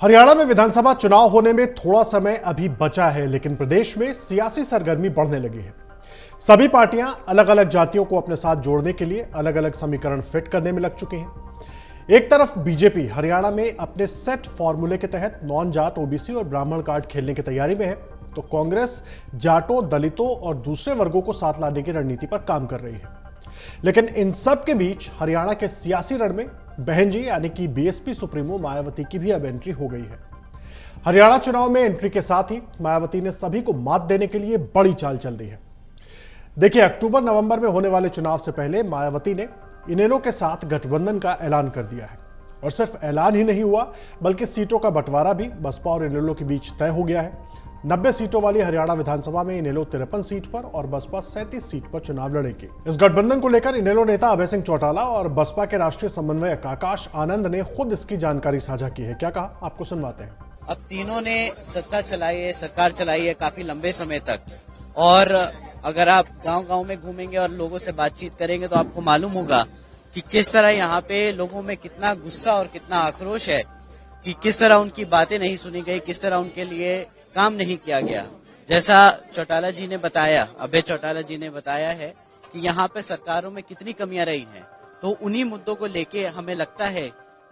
हरियाणा में विधानसभा चुनाव होने में थोड़ा समय अभी बचा है, लेकिन प्रदेश में सियासी सरगर्मी बढ़ने लगी है। सभी पार्टियां अलग अलग जातियों को अपने साथ जोड़ने के लिए अलग अलग समीकरण फिट करने में लग चुकी हैं। एक तरफ बीजेपी हरियाणा में अपने सेट फॉर्मूले के तहत नॉन जाट, ओबीसी और ब्राह्मण कार्ड खेलने की तैयारी में है, तो कांग्रेस जाटों, दलितों और दूसरे वर्गों को साथ लाने की रणनीति पर काम कर रही है। लेकिन इन सब के बीच हरियाणा के सियासी रण में बहन जी यानी कि बीएसपी सुप्रीमो मायावती की भी अब एंट्री हो गई है। हरियाणा चुनाव में एंट्री के साथ ही मायावती ने सभी को मात देने के लिए बड़ी चाल चल दी है। देखिए, अक्टूबर नवंबर में होने वाले चुनाव से पहले मायावती ने इनेलो के साथ गठबंधन का ऐलान कर दिया है, और सिर्फ ऐलान ही नहीं हुआ बल्कि सीटों का बंटवारा भी बसपा और इनेलो के बीच तय हो गया है। 90 सीटों वाली हरियाणा विधानसभा में इनेलो 53 सीट पर और बसपा 37 सीट पर चुनाव लड़ेगी। इस गठबंधन को लेकर इनेलो नेता अभय सिंह चौटाला और बसपा के राष्ट्रीय समन्वयक आकाश आनंद ने खुद इसकी जानकारी साझा की है। क्या कहा, आपको सुनवाते हैं। अब तीनों ने सत्ता चलाई है, सरकार चलाई है काफी लंबे समय तक, और अगर आप गांव-गांव में घूमेंगे और लोगों से बातचीत करेंगे तो आपको मालूम होगा कि किस तरह यहाँ पे लोगों में कितना गुस्सा और कितना आक्रोश है, कि किस तरह उनकी बातें नहीं सुनी गई, किस तरह उनके लिए काम नहीं किया गया। जैसा चौटाला जी ने बताया, अभय चौटाला जी ने बताया है कि यहाँ पे सरकारों में कितनी कमियां रही हैं, तो उन्हीं मुद्दों को लेके हमें लगता है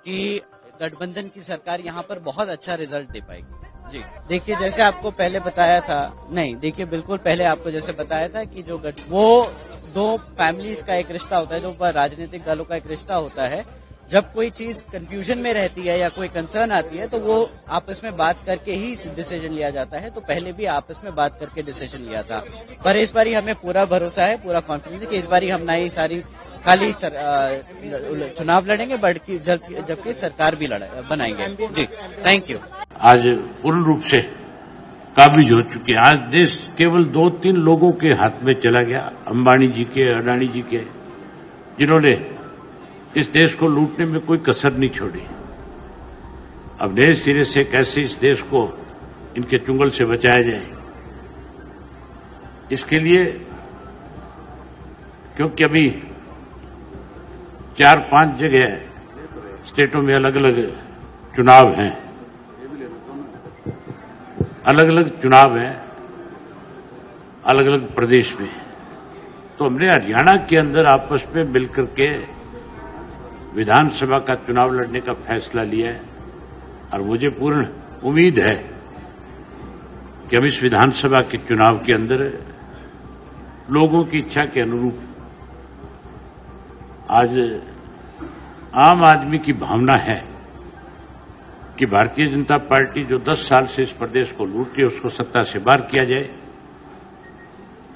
कि गठबंधन की सरकार यहाँ पर बहुत अच्छा रिजल्ट दे पाएगी। जी देखिए, जैसे आपको पहले बताया था, नहीं देखिए बिल्कुल पहले आपको जैसे बताया था कि जो वो दो फैमिलीज का एक रिश्ता होता है, दो राजनीतिक दलों का एक रिश्ता होता है। जब कोई चीज कंफ्यूजन में रहती है या कोई कंसर्न आती है तो वो आपस में बात करके ही डिसीजन लिया जाता है। तो पहले भी आपस में बात करके डिसीजन लिया था, पर इस बारी हमें पूरा भरोसा है, पूरा कॉन्फिडेंस है कि इस बारी हम ना ही सारी खाली चुनाव लड़ेंगे बल्कि जबकि सरकार भी बनाएंगे। जी थैंक यू। आज पूर्ण रूप से काबिज हो चुके हैं। आज देश केवल 2-3 लोगों के हाथ में चला गया, अंबानी जी के, अडानी जी के, जिन्होंने इस देश को लूटने में कोई कसर नहीं छोड़ी। अब नए सिरे से कैसे इस देश को इनके चुंगल से बचाया जाए, इसके लिए, क्योंकि अभी 4-5 जगह स्टेटों में अलग अलग चुनाव हैं, अलग अलग चुनाव हैं अलग अलग प्रदेश में, तो हमने हरियाणा के अंदर आपस में मिलकर के विधानसभा का चुनाव लड़ने का फैसला लिया है। और मुझे पूर्ण उम्मीद है कि हम इस विधानसभा के चुनाव के अंदर लोगों की इच्छा के अनुरूप, आज आम आदमी की भावना है कि भारतीय जनता पार्टी जो 10 साल से इस प्रदेश को लूट रही है उसको सत्ता से बाहर किया जाए,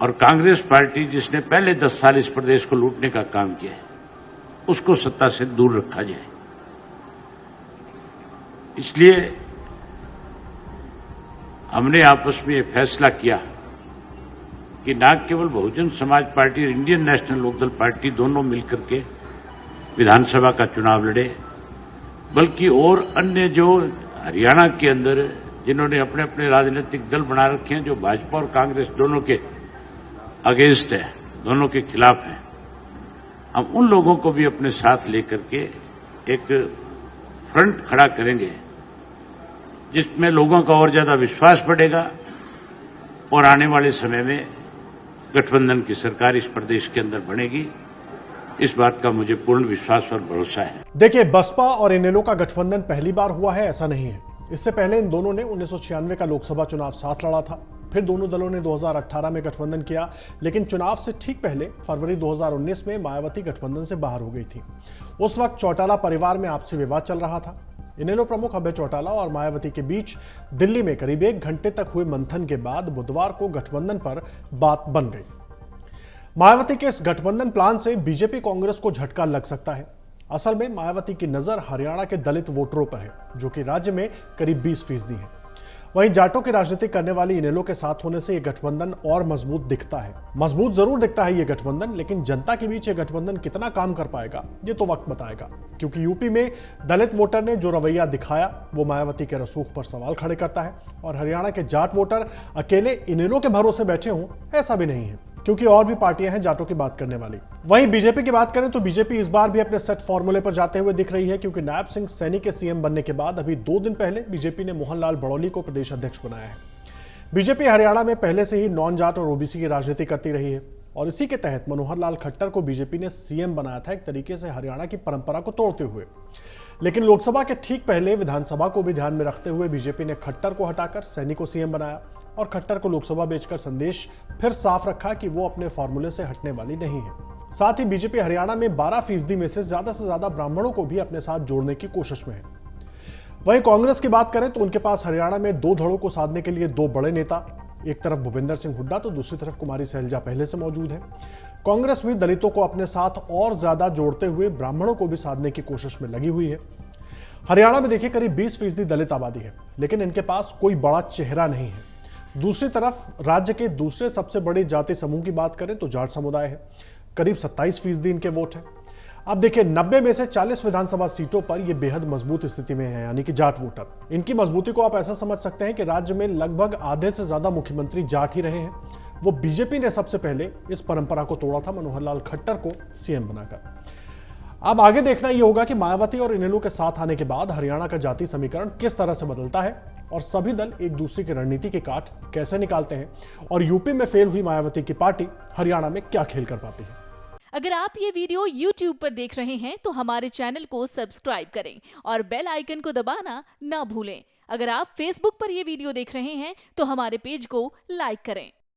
और कांग्रेस पार्टी जिसने पहले 10 साल इस प्रदेश को लूटने का काम किया है उसको सत्ता से दूर रखा जाए। इसलिए हमने आपस में यह फैसला किया कि न केवल बहुजन समाज पार्टी और इंडियन नेशनल लोकदल पार्टी दोनों मिलकर के विधानसभा का चुनाव लड़े, बल्कि और अन्य जो हरियाणा के अंदर जिन्होंने अपने अपने राजनीतिक दल बना रखे हैं, जो भाजपा और कांग्रेस दोनों के अगेंस्ट है, दोनों के खिलाफ है, हम उन लोगों को भी अपने साथ लेकर के एक फ्रंट खड़ा करेंगे जिसमें लोगों का और ज्यादा विश्वास बढ़ेगा, और आने वाले समय में गठबंधन की सरकार इस प्रदेश के अंदर बनेगी। इस बात का मुझे पूर्ण विश्वास और भरोसा है। देखिए, बसपा और इनेलो का गठबंधन पहली बार हुआ है ऐसा नहीं है। इससे पहले इन दोनों ने 1996 का लोकसभा चुनाव साथ लड़ा था। फिर दोनों दलों ने 2018 में गठबंधन किया, लेकिन चुनाव से ठीक पहले फरवरी 2019 में मायावती गठबंधन से बाहर हो गई थी। उस वक्त चौटाला परिवार में आपसी विवाद चल रहा था। इनेलो प्रमुख अभय चौटाला और मायावती के बीच दिल्ली में करीब 1 घंटे तक हुए मंथन के बाद बुधवार को गठबंधन पर बात बन गई। मायावती के इस गठबंधन प्लान से बीजेपी कांग्रेस को झटका लग सकता है। असल में मायावती की नजर हरियाणा के दलित वोटरों पर है, जो कि राज्य में करीब 20% है। वहीं जाटों की राजनीति करने वाली इनेलो के साथ होने से यह गठबंधन और मजबूत दिखता है। मजबूत जरूर दिखता है यह गठबंधन, लेकिन जनता के बीच यह गठबंधन कितना काम कर पाएगा ये तो वक्त बताएगा। क्योंकि यूपी में दलित वोटर ने जो रवैया दिखाया वो मायावती के रसूख पर सवाल खड़े करता है, और हरियाणा के जाट वोटर अकेले इनेलो के भरोसे बैठे हों ऐसा भी नहीं है। क्योंकि और भी पार्टियां हैं जाटों की बात करने वाली। वहीं बीजेपी की बात करें तो बीजेपी इस बार भी अपने सेट फॉर्मूले पर जाते हुए दिख रही है, क्योंकि नायब सिंह सैनी के सीएम बनने के बाद अभी 2 दिन पहले बीजेपी ने मोहन लाल बड़ौली को प्रदेश अध्यक्ष बनाया है। बीजेपी हरियाणा में पहले से ही नॉन जाट और ओबीसी की राजनीति करती रही है और इसी के तहत मनोहर लाल खट्टर को बीजेपी ने सीएम बनाया था, एक तरीके से हरियाणा की परंपरा को तोड़ते हुए। लेकिन लोकसभा के ठीक पहले विधानसभा को भी ध्यान में रखते हुए बीजेपी ने खट्टर को हटाकर सैनी को सीएम बनाया और खट्टर को लोकसभा भेजकर संदेश फिर साफ रखा कि वो अपने फॉर्मूले से हटने वाली नहीं है। साथ ही बीजेपी हरियाणा में 12% में से ज्यादा ब्राह्मणों को भी अपने साथ जोड़ने की कोशिश में है। वहीं कांग्रेस की बात करें तो उनके पास हरियाणा में 2 धड़ों को साधने के लिए 2 बड़े नेता, एक तरफ भूपेंद्र सिंह हुड्डा तो दूसरी तरफ कुमारी सैलजा पहले से मौजूद है। कांग्रेस भी दलितों को अपने साथ और ज्यादा जोड़ते हुए ब्राह्मणों को भी साधने की कोशिश में लगी हुई है। हरियाणा में देखिए करीब 20% दलित आबादी है, लेकिन इनके पास कोई बड़ा चेहरा नहीं है। दूसरी तरफ राज्य के दूसरे सबसे बड़े जाति समूह की बात करें तो जाट समुदाय है, करीब 27% इनके वोट है। अब देखिए 90 में से 40 विधानसभा सीटों पर ये बेहद मजबूत स्थिति में है, यानी कि जाट वोटर। इनकी मजबूती को आप ऐसा समझ सकते हैं कि राज्य में लगभग आधे से ज्यादा मुख्यमंत्री जाट ही रहे हैं। वो बीजेपी ने सबसे पहले इस परंपरा को तोड़ा था मनोहर लाल खट्टर को सीएम बनाकर। अब आगे देखना यह होगा कि मायावती और इनेलो के साथ आने के बाद हरियाणा का जाति समीकरण किस तरह से बदलता है और सभी दल एक दूसरे की रणनीति के काट कैसे निकालते हैं और यूपी में फेल हुई मायावती की पार्टी हरियाणा में क्या खेल कर पाती है। अगर आप ये वीडियो YouTube पर देख रहे हैं तो हमारे चैनल को सब्सक्राइब करें और बेल आइकन को दबाना ना भूलें। अगर आप Facebook पर ये वीडियो देख रहे हैं तो हमारे पेज को लाइक करें।